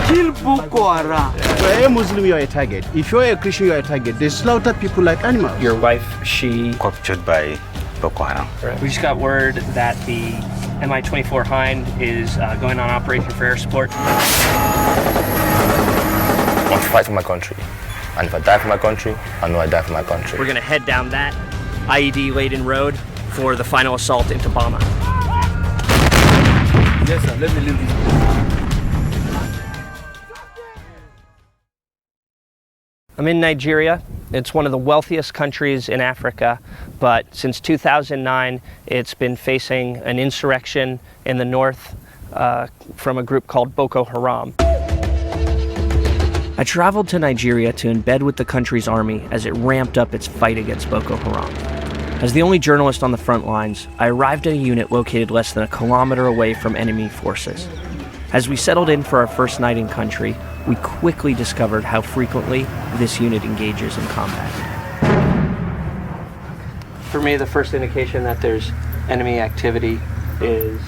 Kill Boko Haram. You're a Muslim, you're a target. If you're a Christian, you're a target. They slaughter people like animals. Your wife, she... captured by Boko Haram. We just got word that the Mi-24 Hind is going on operation for air support. I want to fight for my country. And if I die for my country, I know I die for my country. We're gonna head down that IED-laden road for the final assault into Bama. Yes, sir. Let me leave this. I'm in Nigeria. It's one of the wealthiest countries in Africa, but since 2009, it's been facing an insurrection in the north from a group called Boko Haram. I traveled to Nigeria to embed with the country's army as it ramped up its fight against Boko Haram. As the only journalist on the front lines, I arrived at a unit located less than a kilometer away from enemy forces. As we settled in for our first night in country, we quickly discovered how frequently this unit engages in combat. For me, the first indication that there's enemy activity is,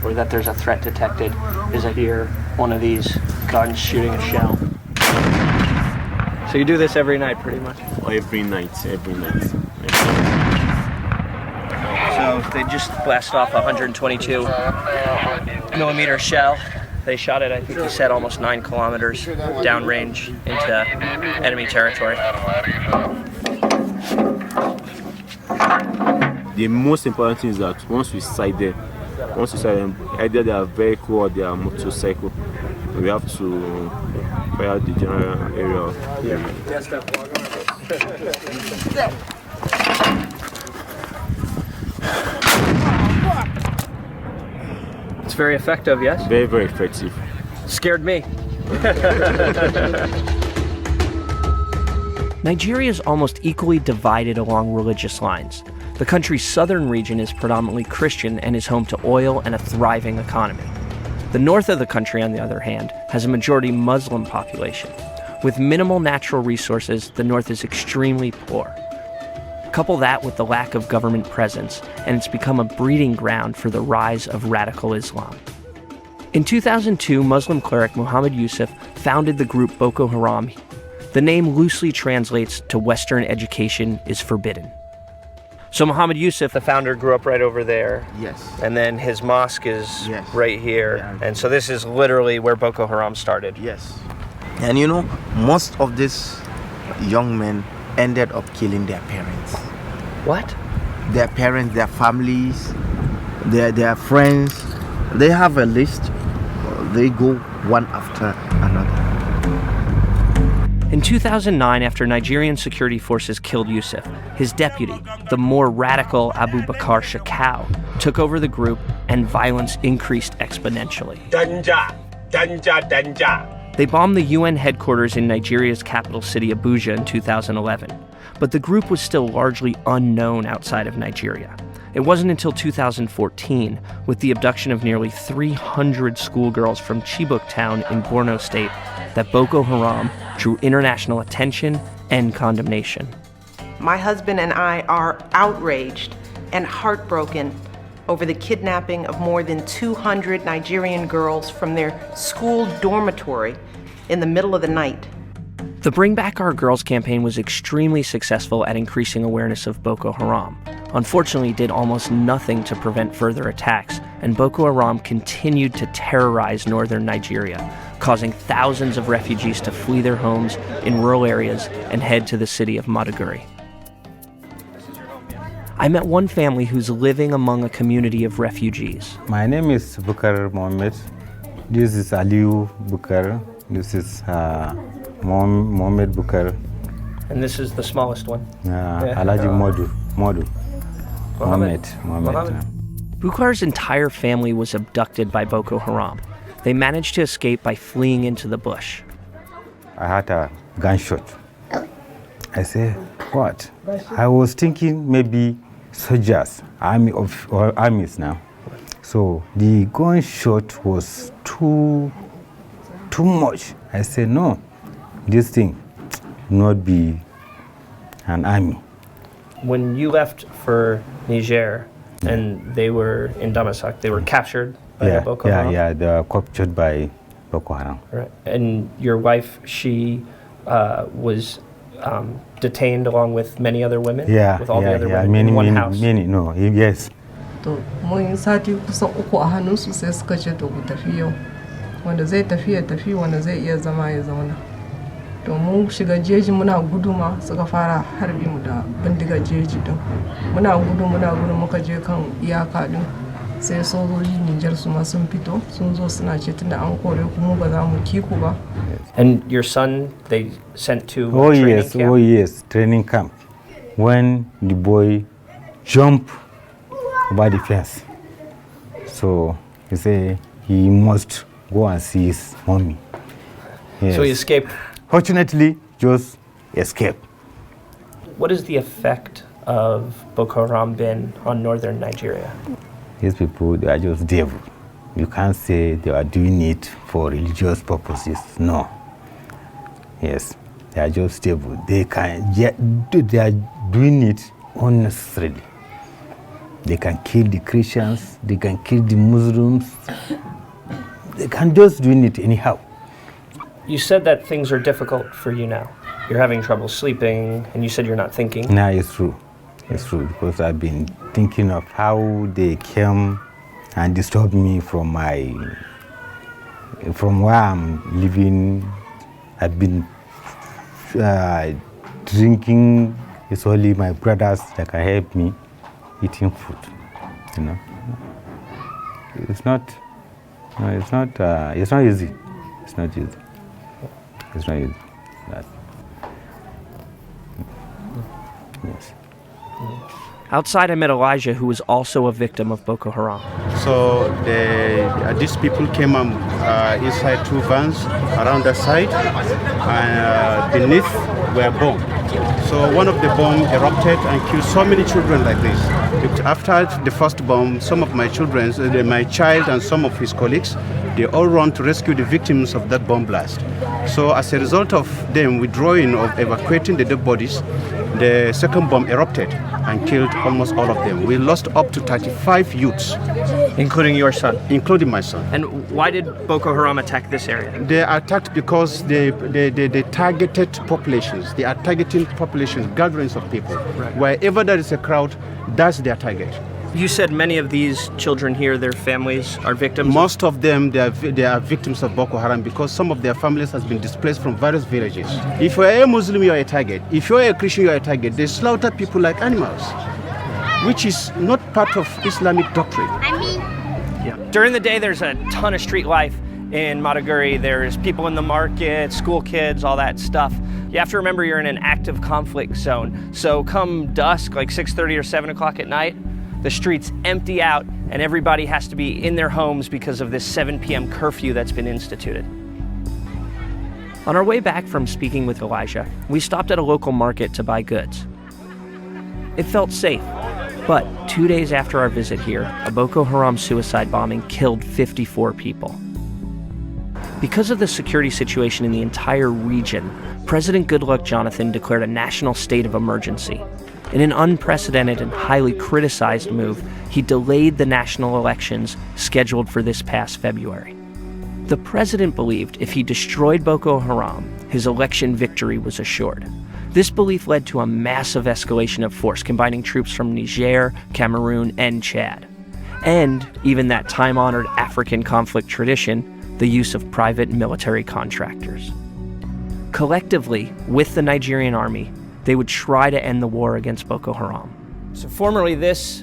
or that there's a threat detected, is I hear one of these guns shooting a shell. So you do this every night, pretty much? Every night. So they just blasted off a 122 millimeter shell. They shot it, I think you said, almost 9 kilometers downrange into enemy territory. The most important thing is that once we sight them, either they are vehicle or they are motorcycle, we have to fire the general area. It's very effective, yes? Very, very effective. Scared me. Nigeria is almost equally divided along religious lines. The country's southern region is predominantly Christian and is home to oil and a thriving economy. The north of the country, on the other hand, has a majority Muslim population. With minimal natural resources, the north is extremely poor. Couple that with the lack of government presence, and it's become a breeding ground for the rise of radical Islam. In 2002, Muslim cleric Muhammad Yusuf founded the group Boko Haram. The name loosely translates to Western education is forbidden. So Muhammad Yusuf, the founder, grew up right over there. Yes. And then his mosque is right here. Yeah. And so this is literally where Boko Haram started. Yes. And you know, most of these young men ended up killing their parents. What? Their parents, their families, their friends. They have a list. They go one after another. In 2009, after Nigerian security forces killed Yusuf, his deputy, the more radical Abu Bakar Shekau, took over the group and violence increased exponentially. They bombed the UN headquarters in Nigeria's capital city, Abuja, in 2011. But the group was still largely unknown outside of Nigeria. It wasn't until 2014, with the abduction of nearly 300 schoolgirls from Chibok town in Borno State, that Boko Haram drew international attention and condemnation. My husband and I are outraged and heartbroken over the kidnapping of more than 200 Nigerian girls from their school dormitory in the middle of the night. The Bring Back Our Girls campaign was extremely successful at increasing awareness of Boko Haram. Unfortunately, it did almost nothing to prevent further attacks, and Boko Haram continued to terrorize northern Nigeria, causing thousands of refugees to flee their homes in rural areas and head to the city of Maiduguri. I met one family who's living among a community of refugees. My name is Bukar Mohammed. This is Aliu Bukar. This is Mohammed Bukar. And this is the smallest one. Alaji Modu. Mohammed. Bukar's entire family was abducted by Boko Haram. They managed to escape by fleeing into the bush. I had a gunshot. I said, what? I was thinking maybe soldiers, armies now. So the gunshot was too much. I said, no, this thing not be an army. When you left for Niger and they were in Damasak, they were captured by Boko Haram? Yeah, they were captured by Boko Haram. Right. And your wife, she was detained along with many other women? With all the other women in one house? Yes. To mun sati kusan uku a hannunsu sai suka ce to ku tafi yau, wanda zai tafi ya tafi, wanda zai iya zama ya zauna. To mun shiga jeji muna gudu ma suka fara harbi mu da bindiga jeji din. Muna gudu muka je kan iyaka din. Sai sojoji Nijar su ma sun fito sun zo suna ce tunda an kore ku mu ba za mu kiku ba. And your son, they sent to training camp? Oh yes, training camp. When the boy jumped over the fence, so he said he must go and see his mommy. Yes. So he escaped? Fortunately, just escaped. What has the effect of Boko Haram been on northern Nigeria? These people, they are just devil. You can't say they are doing it for religious purposes. No. Yes, they are just devil. They are doing it unnecessarily. They can kill the Christians, they can kill the Muslims. They can just doing it anyhow. You said that things are difficult for you now. You're having trouble sleeping, and you said you're not thinking. No, it's true. It's true, because I've been thinking of how they came and disturbed me from where I'm living. I've been drinking. It's only my brothers that can help me eating food. You know, it's not easy. It's not easy. It's not easy. That. Yes. Outside, I met Elijah, who was also a victim of Boko Haram. So these people came inside two vans around the side, and beneath were bombs. So one of the bombs erupted and killed so many children like this. After the first bomb, some of my children, my child and some of his colleagues, they all run to rescue the victims of that bomb blast. So as a result of them withdrawing or evacuating the dead bodies, the second bomb erupted and killed almost all of them. We lost up to 35 youths. Including your son? Including my son. And why did Boko Haram attack this area? They attacked because they targeted populations. They are targeting populations, gatherings of people. Right. Wherever there is a crowd, that's their target. You said many of these children here, their families are victims? Most of them, they are victims of Boko Haram because some of their families has been displaced from various villages. If you're a Muslim, you're a target. If you're a Christian, you're a target. They slaughter people like animals, which is not part of Islamic doctrine. Yeah. During the day, there's a ton of street life in Maiduguri. There's people in the market, school kids, all that stuff. You have to remember you're in an active conflict zone. So come dusk, like 6:30 or 7 o'clock at night, the streets empty out and everybody has to be in their homes because of this 7 p.m. curfew that's been instituted. On our way back from speaking with Elijah, we stopped at a local market to buy goods. It felt safe, but 2 days after our visit here, a Boko Haram suicide bombing killed 54 people. Because of the security situation in the entire region, President Goodluck Jonathan declared a national state of emergency. In an unprecedented and highly criticized move, he delayed the national elections scheduled for this past February. The president believed if he destroyed Boko Haram, his election victory was assured. This belief led to a massive escalation of force, combining troops from Niger, Cameroon, and Chad. And, even that time-honored African conflict tradition, the use of private military contractors. Collectively, with the Nigerian army, they would try to end the war against Boko Haram. So formerly this,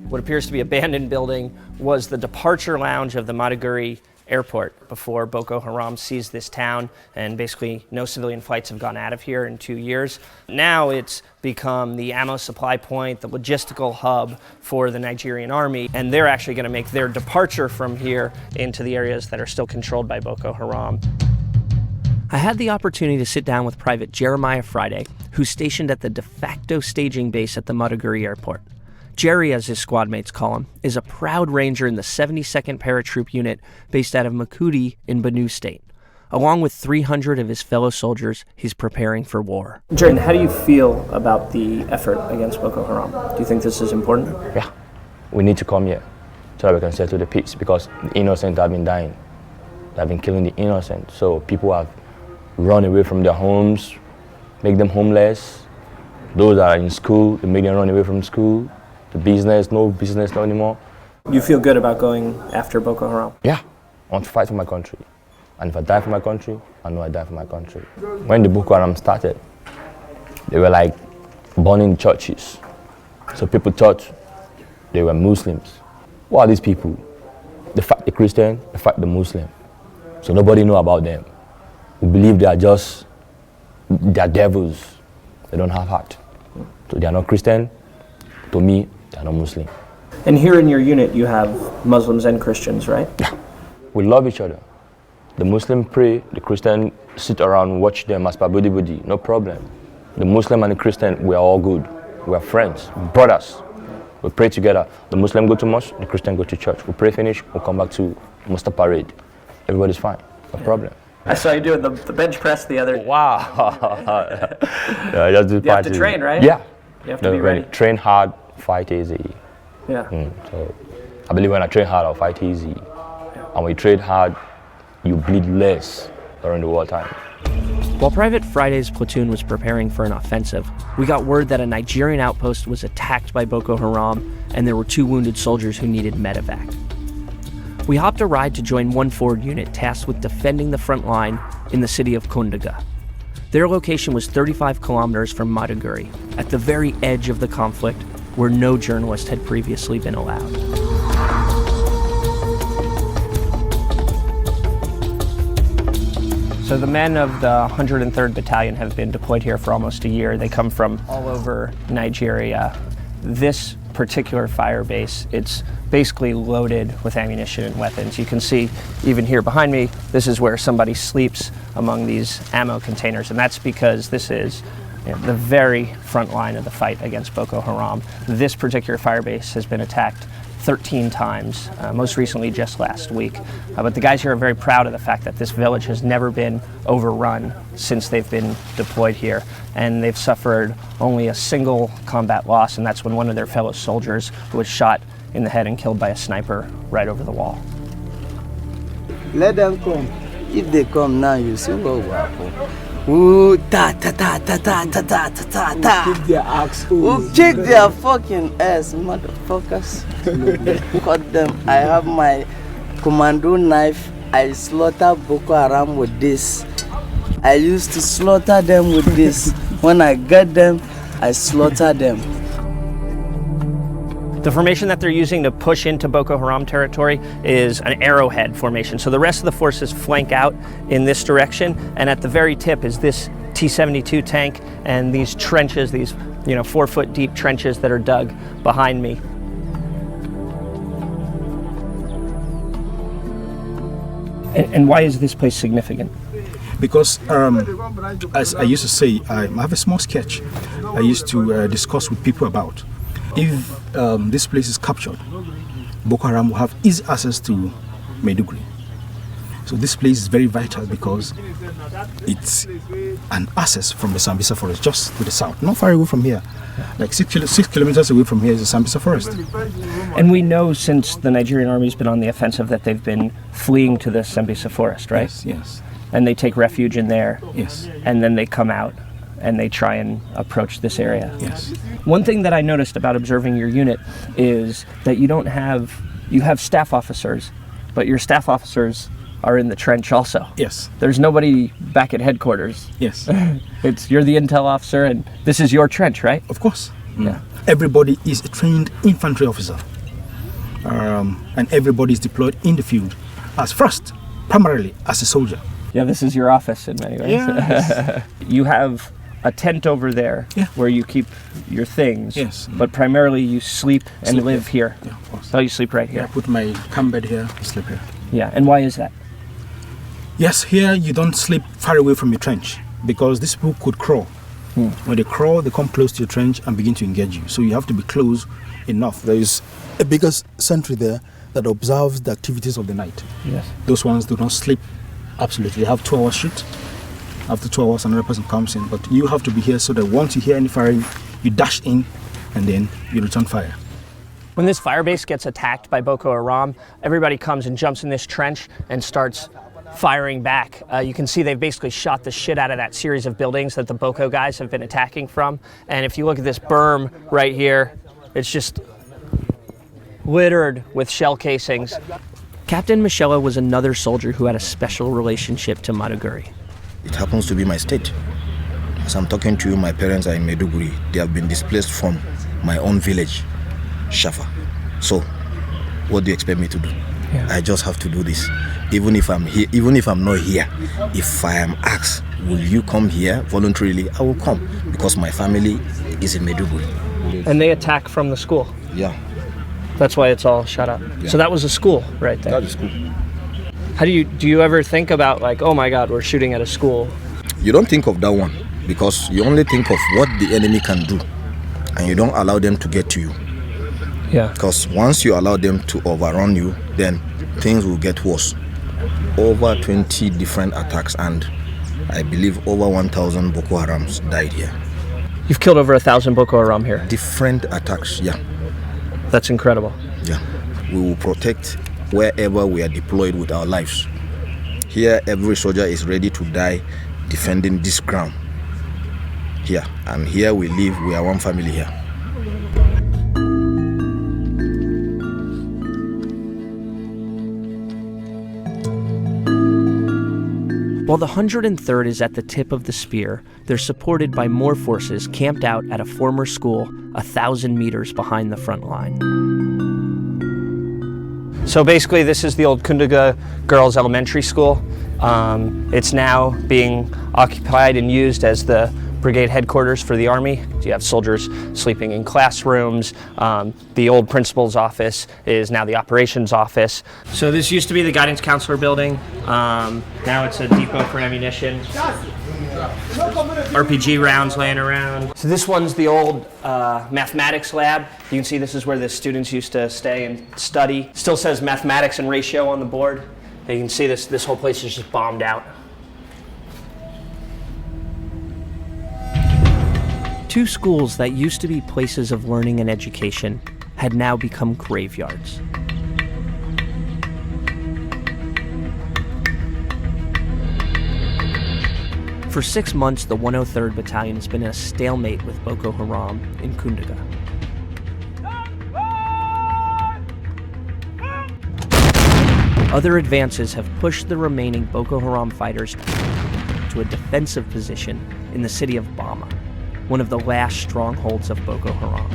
what appears to be abandoned building, was the departure lounge of the Maiduguri airport before Boko Haram seized this town, and basically no civilian flights have gone out of here in 2 years. Now it's become the ammo supply point, the logistical hub for the Nigerian army, and they're actually going to make their departure from here into the areas that are still controlled by Boko Haram. I had the opportunity to sit down with Private Jeremiah Friday, who's stationed at the de facto staging base at the Maiduguri airport. Jerry, as his squad mates call him, is a proud ranger in the 72nd Paratroop Unit based out of Makudi in Benue State. Along with 300 of his fellow soldiers, he's preparing for war. Jerry, how do you feel about the effort against Boko Haram? Do you think this is important? Yeah, we need to come here. so that we can settle the peace, because the innocent have been dying. They have been killing the innocent. So people have run away from their homes, make them homeless. Those that are in school, they make them run away from school. The business, no business no anymore. You feel good about going after Boko Haram? Yeah, I want to fight for my country. And if I die for my country, I know I die for my country. When the Boko Haram started, they were like burning churches. So people thought they were Muslims. What are these people? They fight the Christian, they fight the Muslim. So nobody know about them. We believe they are devils. They don't have heart. So they are not Christian. To me, they are not Muslim. And here in your unit, you have Muslims and Christians, right? Yeah. We love each other. The Muslim pray, the Christian sit around, watch them as per body, no problem. The Muslim and the Christian, we are all good. We are friends, brothers. We pray together. The Muslim go to mosque, the Christian go to church. We pray finish, we'll come back to Musta parade. Everybody's fine, no problem. I saw you doing the bench press the other day. Wow. Yeah, just do you have to train, right? Yeah. You have to be ready. Train hard, fight easy. Yeah. So I believe when I train hard, I'll fight easy. And when you train hard, you bleed less during the wartime. While Private Friday's platoon was preparing for an offensive, we got word that a Nigerian outpost was attacked by Boko Haram, and there were 2 wounded soldiers who needed medevac. We hopped a ride to join one forward unit tasked with defending the front line in the city of Kundaga. Their location was 35 kilometers from Maiduguri, at the very edge of the conflict where no journalist had previously been allowed. So the men of the 103rd Battalion have been deployed here for almost a year. They come from all over Nigeria. This particular fire base, it's basically loaded with ammunition and weapons. You can see even here behind me, this is where somebody sleeps among these ammo containers, and that's because this is the very front line of the fight against Boko Haram. This particular fire base has been attacked 13 times, most recently just last week. But the guys here are very proud of the fact that this village has never been overrun since they've been deployed here. And they've suffered only a single combat loss, and that's when one of their fellow soldiers was shot in the head and killed by a sniper right over the wall. Let them come. If they come now, you see what will happen. Ooh, ta ta ta ta ta ta ta ta ta. Kick their ass. We'll kick their fucking ass, motherfuckers. Cut them. I have my commando knife. I slaughter Boko Haram with this. I used to slaughter them with this. When I get them, I slaughter them. The formation that they're using to push into Boko Haram territory is an arrowhead formation. So the rest of the forces flank out in this direction, and at the very tip is this T-72 tank and these trenches, these 4-foot deep trenches that are dug behind me. And why is this place significant? Because, as I used to say, I have a small sketch I used to discuss with people about. If this place is captured, Boko Haram will have easy access to Maiduguri. So this place is very vital because it's an access from the Sambisa forest just to the south, not far away from here. Like 6 kilometers away from here is the Sambisa forest. And we know since the Nigerian army's been on the offensive that they've been fleeing to the Sambisa forest, right? Yes, yes. And they take refuge in there. Yes. And then they come out and they try and approach this area. Yes. One thing that I noticed about observing your unit is that you have staff officers, but your staff officers are in the trench also. Yes. There's nobody back at headquarters. Yes. You're the intel officer and this is your trench, right? Of course. Yeah. Everybody is a trained infantry officer. And everybody is deployed in the field as first, primarily as a soldier. Yeah, this is your office in many ways. Yes. You have a tent over there where you keep your things. Yes. But primarily you sleep and live here. Yeah, of course. Oh, you sleep right here. I put my camp bed here, I sleep here. Yeah, and why is that? Yes, here you don't sleep far away from your trench because these people could crawl. When they crawl, they come close to your trench and begin to engage you. So you have to be close enough. There is a bigger sentry there that observes the activities of the night. Yes. Those ones do not sleep. Absolutely. They have 2-hour shift. After 2 hours, another person comes in. But you have to be here so that once you hear any firing, you dash in and then you return fire. When this fire base gets attacked by Boko Haram, everybody comes and jumps in this trench and starts firing back. You can see they've basically shot the shit out of that series of buildings that the Boko guys have been attacking from. And if you look at this berm right here, it's just littered with shell casings. Captain Michela was another soldier who had a special relationship to Maiduguri. It happens to be my state. As I'm talking to you, my parents are in Maiduguri. They have been displaced from my own village, Shafa. So, what do you expect me to do? Yeah. I just have to do this. Even if I'm here, even if I'm not here, if I am asked, will you come here voluntarily, I will come because my family is in Maiduguri. And they attack from the school? Yeah. That's why it's all shut up. Yeah. So that was a school right there? That is school. How do you ever think about like, oh my God, we're shooting at a school? You don't think of that one because you only think of what the enemy can do and you don't allow them to get to you. Yeah. Because once you allow them to overrun you, then things will get worse. Over 20 different attacks and I believe over 1,000 Boko Harams died here. You've killed over 1,000 Boko Haram here? Different attacks, yeah. That's incredible. Yeah. We will protect wherever we are deployed with our lives. Here, every soldier is ready to die defending this ground. Here. And here we live, we are one family here. While the 103rd is at the tip of the spear, they're supported by more forces camped out at a former school 1,000 meters behind the front line. So basically this is the old Kunduga Girls Elementary School. It's now being occupied and used as the brigade headquarters for the Army. You have soldiers sleeping in classrooms. The old principal's office is now the operations office. So this used to be the guidance counselor building. Now it's a depot for ammunition. RPG rounds laying around. So this one's the old mathematics lab. You can see this is where the students used to stay and study. Still says mathematics and ratio on the board. And you can see this whole place is just bombed out. Two schools that used to be places of learning and education had now become graveyards. For 6 months, the 103rd Battalion has been in a stalemate with Boko Haram in Kunduga. Other advances have pushed the remaining Boko Haram fighters to a defensive position in the city of Bama, one of the last strongholds of Boko Haram.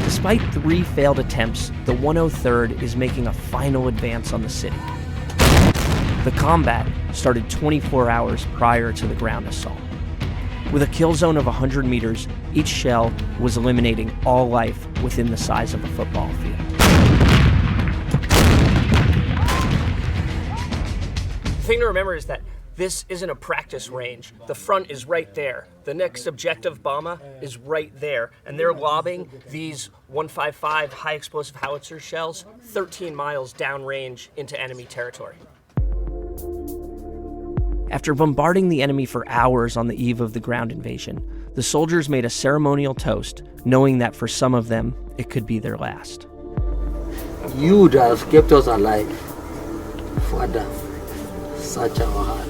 Despite 3 failed attempts, the 103rd is making a final advance on the city. The combat started 24 hours prior to the ground assault. With a kill zone of 100 meters, each shell was eliminating all life within the size of a football field. The thing to remember is that this isn't a practice range. The front is right there. The next objective, Bama, is right there. And they're lobbing these 155 high explosive howitzer shells 13 miles downrange into enemy territory. After bombarding the enemy for hours on the eve of the ground invasion, the soldiers made a ceremonial toast, knowing that for some of them, it could be their last. You would have kept us alive. Father, search our heart.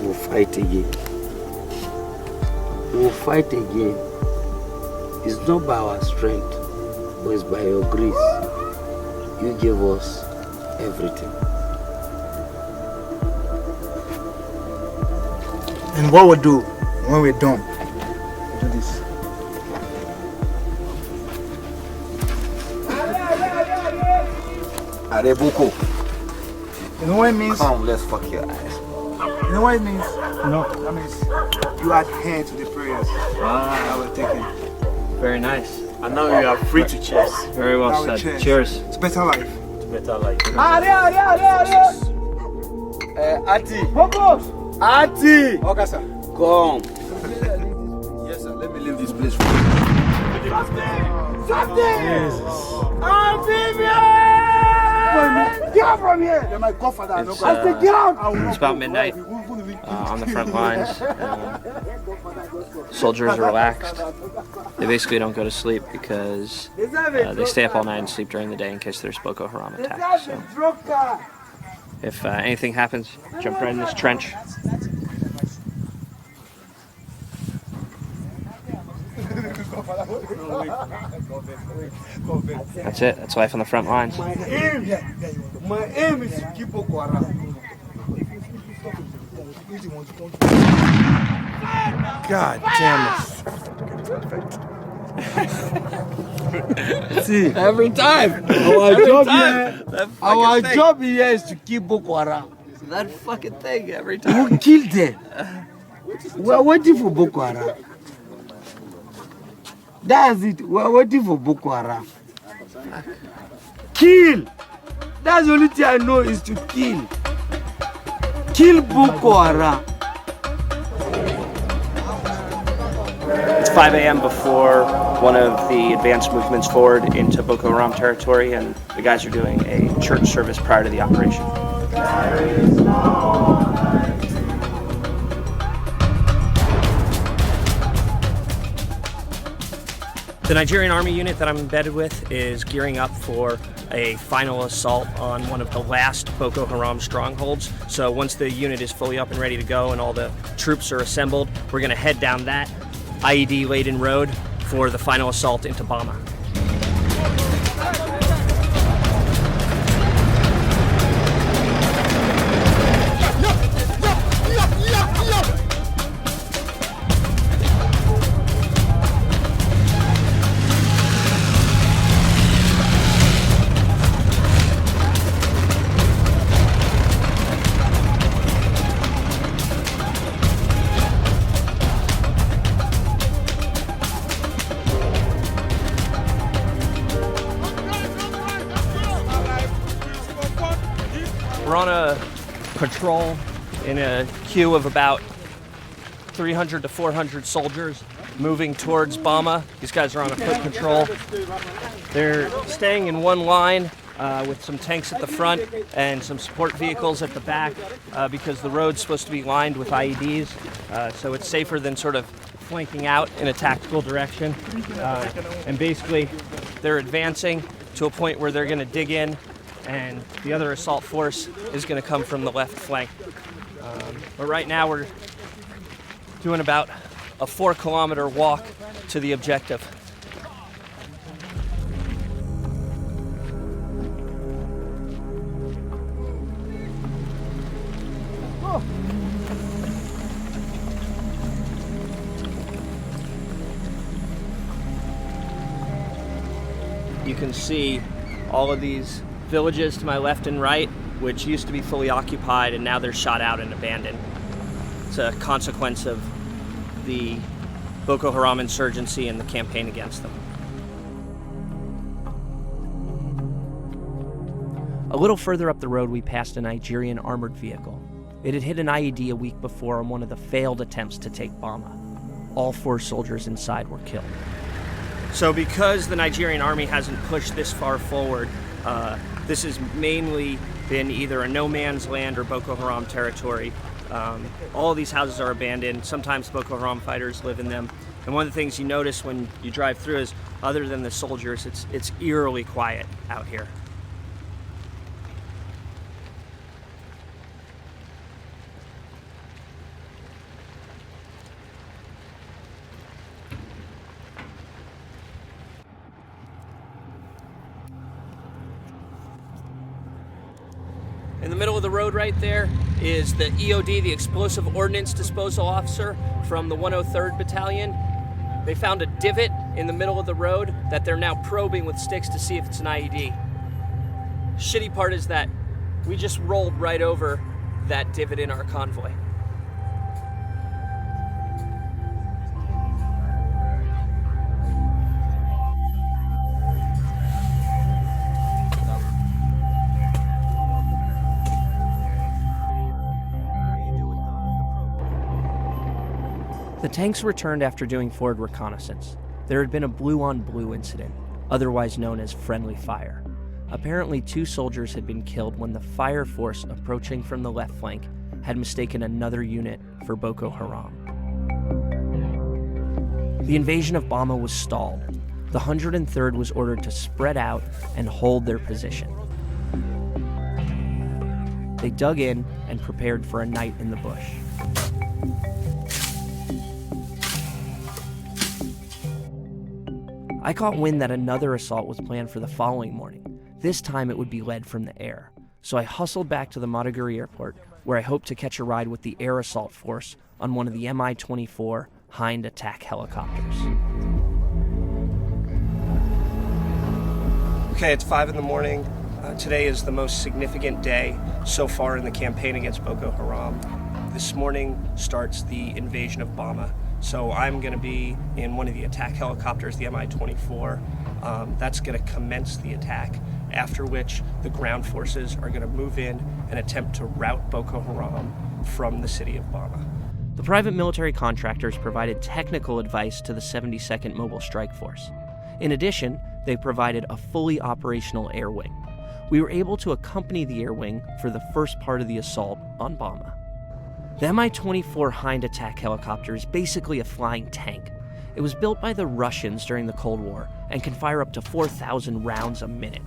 We'll fight again. We'll fight again. It's not by our strength, but it's by your grace. You gave us everything. And what we'll do when we're done, do this. Areboko. You know what it means? Come, let's fuck your eyes. You know what it means? No. That means you adhere to the prayers that we're taking. Very nice. And now you are free to cheers. Very well said. Cheers. It's better life. It's better life. Ati. Focus! Ati. Okay, sir. Come. Yes, sir. Let me leave this place for you. Something! Amphibian! Get out from here! You're my godfather. It's about midnight. on the front lines. Soldiers are relaxed. They basically don't go to sleep because they stay up all night and sleep during the day in case there's Boko Haram attacks. So if anything happens, jump right in this trench. That's it. That's life on the front lines. My aim is to keep Boko Haram. God damn it. See, Every time. Our job here is to keep Boko Haram. that fucking thing every time. Who killed them? We are waiting for Boko Haram. That's it. We are waiting for Boko Haram. Kill. That's the only thing I know is to kill. Kill Boko Haram. It's 5 a.m. before one of the advanced movements forward into Boko Haram territory, and the guys are doing a church service prior to the operation. The Nigerian Army unit that I'm embedded with is gearing up for a final assault on one of the last Boko Haram strongholds. So once the unit is fully up and ready to go and all the troops are assembled, we're going to head down that IED-laden road for the final assault into Bama. We're on a patrol in a queue of about 300 to 400 soldiers moving towards Bama. These guys are on a foot patrol. They're staying in one line with some tanks at the front and some support vehicles at the back because the road's supposed to be lined with IEDs, so it's safer than sort of flanking out in a tactical direction. And basically, they're advancing to a point where they're going to dig in, and the other assault force is going to come from the left flank. But right now we're doing about a 4-kilometer walk to the objective. You can see all of these villages to my left and right, which used to be fully occupied, and now they're shot out and abandoned. It's a consequence of the Boko Haram insurgency and the campaign against them. A little further up the road, we passed a Nigerian armored vehicle. It had hit an IED a week before on one of the failed attempts to take Bama. All 4 soldiers inside were killed. So because the Nigerian army hasn't pushed this far forward, this has mainly been either a no man's land or Boko Haram territory. All of these houses are abandoned. Sometimes Boko Haram fighters live in them. And one of the things you notice when you drive through is, other than the soldiers, it's eerily quiet out here. In the middle of the road right there is the EOD, the Explosive Ordnance Disposal Officer from the 103rd Battalion. They found a divot in the middle of the road that they're now probing with sticks to see if it's an IED. Shitty part is that we just rolled right over that divot in our convoy. The tanks returned after doing forward reconnaissance. There had been a blue-on-blue incident, otherwise known as friendly fire. Apparently 2 soldiers had been killed when the fire force approaching from the left flank had mistaken another unit for Boko Haram. The invasion of Bama was stalled. The 103rd was ordered to spread out and hold their position. They dug in and prepared for a night in the bush. I caught wind that another assault was planned for the following morning. This time it would be led from the air. So I hustled back to the Maiduguri airport, where I hoped to catch a ride with the air assault force on one of the Mi-24 Hind attack helicopters. Okay, it's 5 in the morning. Today is the most significant day so far in the campaign against Boko Haram. This morning starts the invasion of Bama. So I'm going to be in one of the attack helicopters, the Mi-24. That's going to commence the attack, after which the ground forces are going to move in and attempt to rout Boko Haram from the city of Bama. The private military contractors provided technical advice to the 72nd Mobile Strike Force. In addition, they provided a fully operational air wing. We were able to accompany the air wing for the first part of the assault on Bama. The Mi-24 Hind attack helicopter is basically a flying tank. It was built by the Russians during the Cold War and can fire up to 4,000 rounds a minute.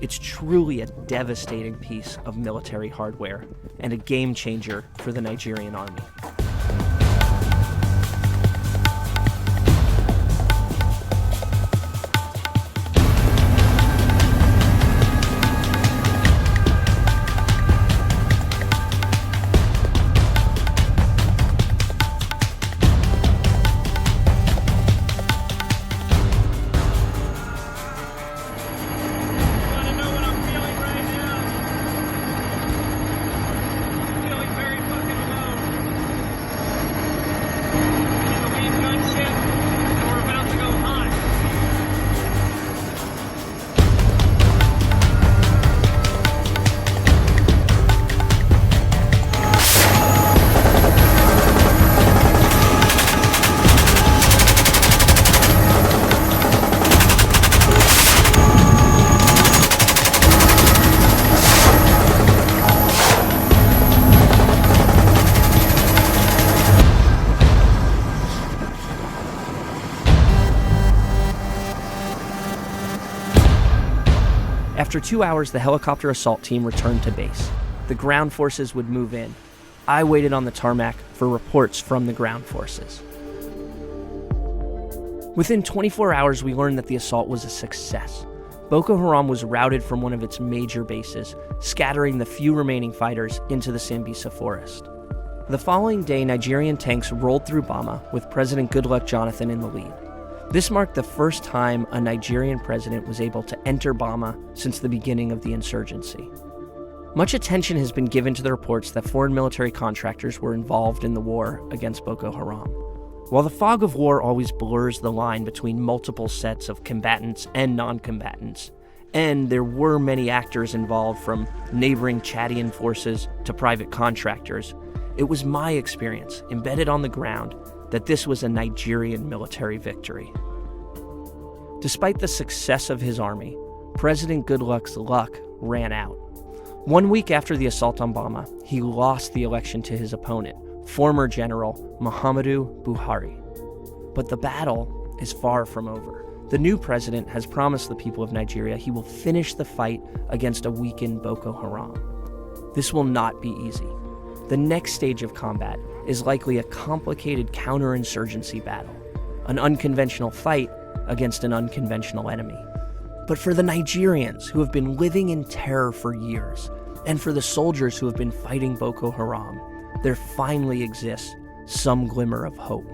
It's truly a devastating piece of military hardware and a game changer for the Nigerian army. After 2 hours, the helicopter assault team returned to base. The ground forces would move in. I waited on the tarmac for reports from the ground forces. Within 24 hours, we learned that the assault was a success. Boko Haram was routed from one of its major bases, scattering the few remaining fighters into the Sambisa forest. The following day, Nigerian tanks rolled through Bama with President Goodluck Jonathan in the lead. This marked the first time a Nigerian president was able to enter Bama since the beginning of the insurgency. Much attention has been given to the reports that foreign military contractors were involved in the war against Boko Haram. While the fog of war always blurs the line between multiple sets of combatants and non-combatants, and there were many actors involved from neighboring Chadian forces to private contractors, it was my experience, embedded on the ground, that this was a Nigerian military victory. Despite the success of his army, President Goodluck's luck ran out. 1 week after the assault on Bama, he lost the election to his opponent, former General Muhammadu Buhari. But the battle is far from over. The new president has promised the people of Nigeria he will finish the fight against a weakened Boko Haram. This will not be easy. The next stage of combat is likely a complicated counterinsurgency battle, an unconventional fight against an unconventional enemy. But for the Nigerians who have been living in terror for years, and for the soldiers who have been fighting Boko Haram, there finally exists some glimmer of hope.